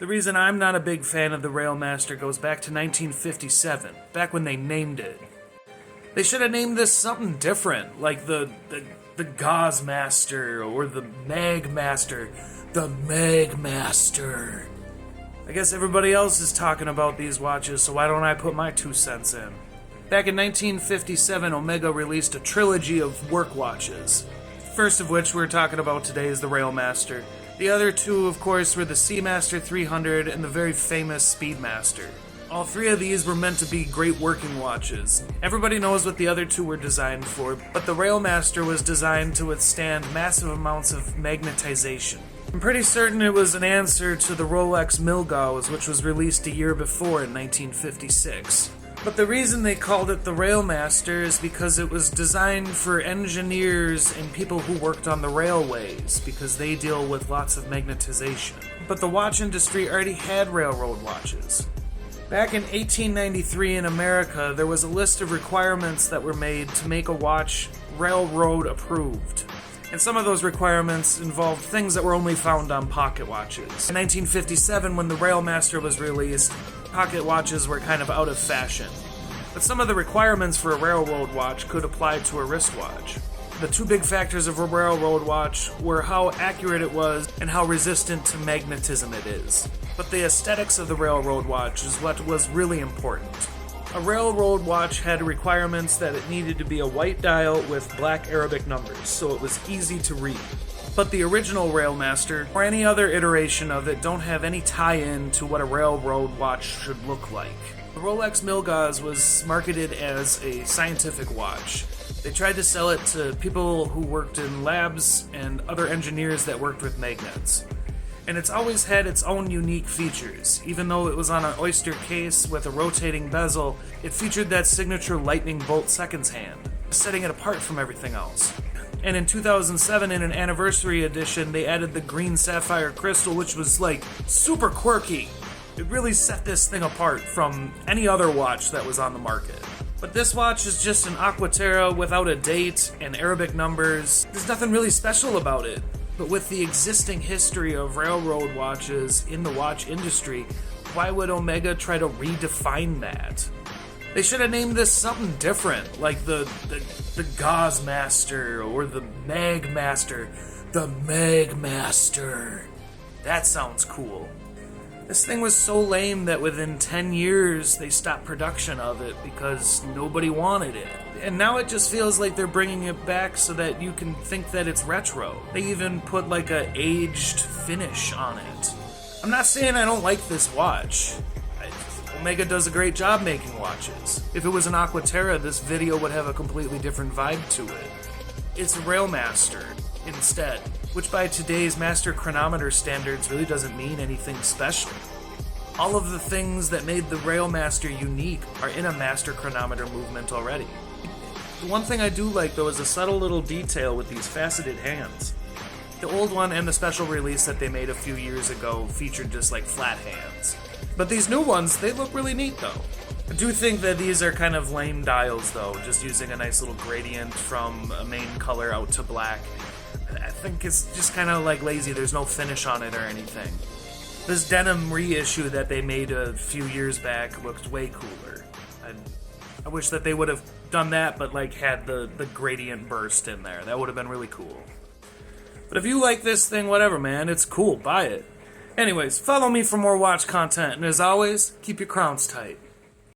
The reason I'm not a big fan of the Railmaster goes back to 1957, back when they named it. They should have named this something different, like the Gauze-master or the Mag-master. The Mag-master. I guess everybody else is talking about these watches, so why don't I put my 2 cents in? Back in 1957, Omega released a trilogy of work watches. First of which we're talking about today is the Railmaster. The other two, of course, were the Seamaster 300 and the very famous Speedmaster. All 3 of these were meant to be great working watches. Everybody knows what the other 2 were designed for, but the Railmaster was designed to withstand massive amounts of magnetization. I'm pretty certain it was an answer to the Rolex Milgauss, which was released a year before in 1956. But the reason they called it the Railmaster is because it was designed for engineers and people who worked on the railways, because they deal with lots of magnetization. But the watch industry already had railroad watches. Back in 1893 in America, there was a list of requirements that were made to make a watch railroad approved. And some of those requirements involved things that were only found on pocket watches. In 1957, when the Railmaster was released, pocket watches were kind of out of fashion. But some of the requirements for a railroad watch could apply to a wristwatch. The 2 big factors of a railroad watch were how accurate it was and how resistant to magnetism it is. But the aesthetics of the railroad watch is what was really important. A railroad watch had requirements that it needed to be a white dial with black Arabic numbers, so it was easy to read. But the original Railmaster, or any other iteration of it, don't have any tie-in to what a railroad watch should look like. The Rolex Milgauss was marketed as a scientific watch. They tried to sell it to people who worked in labs and other engineers that worked with magnets. And it's always had its own unique features. Even though it was on an oyster case with a rotating bezel, it featured that signature lightning bolt seconds hand, setting it apart from everything else. And in 2007, in an anniversary edition, they added the green sapphire crystal, which was like super quirky. It really set this thing apart from any other watch that was on the market. But this watch is just an Aquaterra without a date and Arabic numbers. There's nothing really special about it. But with the existing history of railroad watches in the watch industry, why would Omega try to redefine that? They should have named this something different, like the Gauze-master or the Mag-master. The Mag-master. That sounds cool. This thing was so lame that within 10 years they stopped production of it because nobody wanted it. And now it just feels like they're bringing it back so that you can think that it's retro. They even put like a aged finish on it. I'm not saying I don't like this watch. Omega does a great job making watches. If it was an Aquaterra, this video would have a completely different vibe to it. It's a Railmaster instead, which by today's master chronometer standards really doesn't mean anything special. All of the things that made the Railmaster unique are in a master chronometer movement already. The one thing I do like though is a subtle little detail with these faceted hands. The old one and the special release that they made a few years ago featured just like flat hands. But these new ones, they look really neat though. I do think that these are kind of lame dials though, just using a nice little gradient from a main color out to black. I think it's just kind of like lazy, there's no finish on it or anything. This denim reissue that they made a few years back looked way cooler. I wish that they would have done that, but like had the gradient burst in there. That would have been really cool. But if you like this thing, whatever man, it's cool, buy it. Anyways, follow me for more watch content, and as always, keep your crowns tight.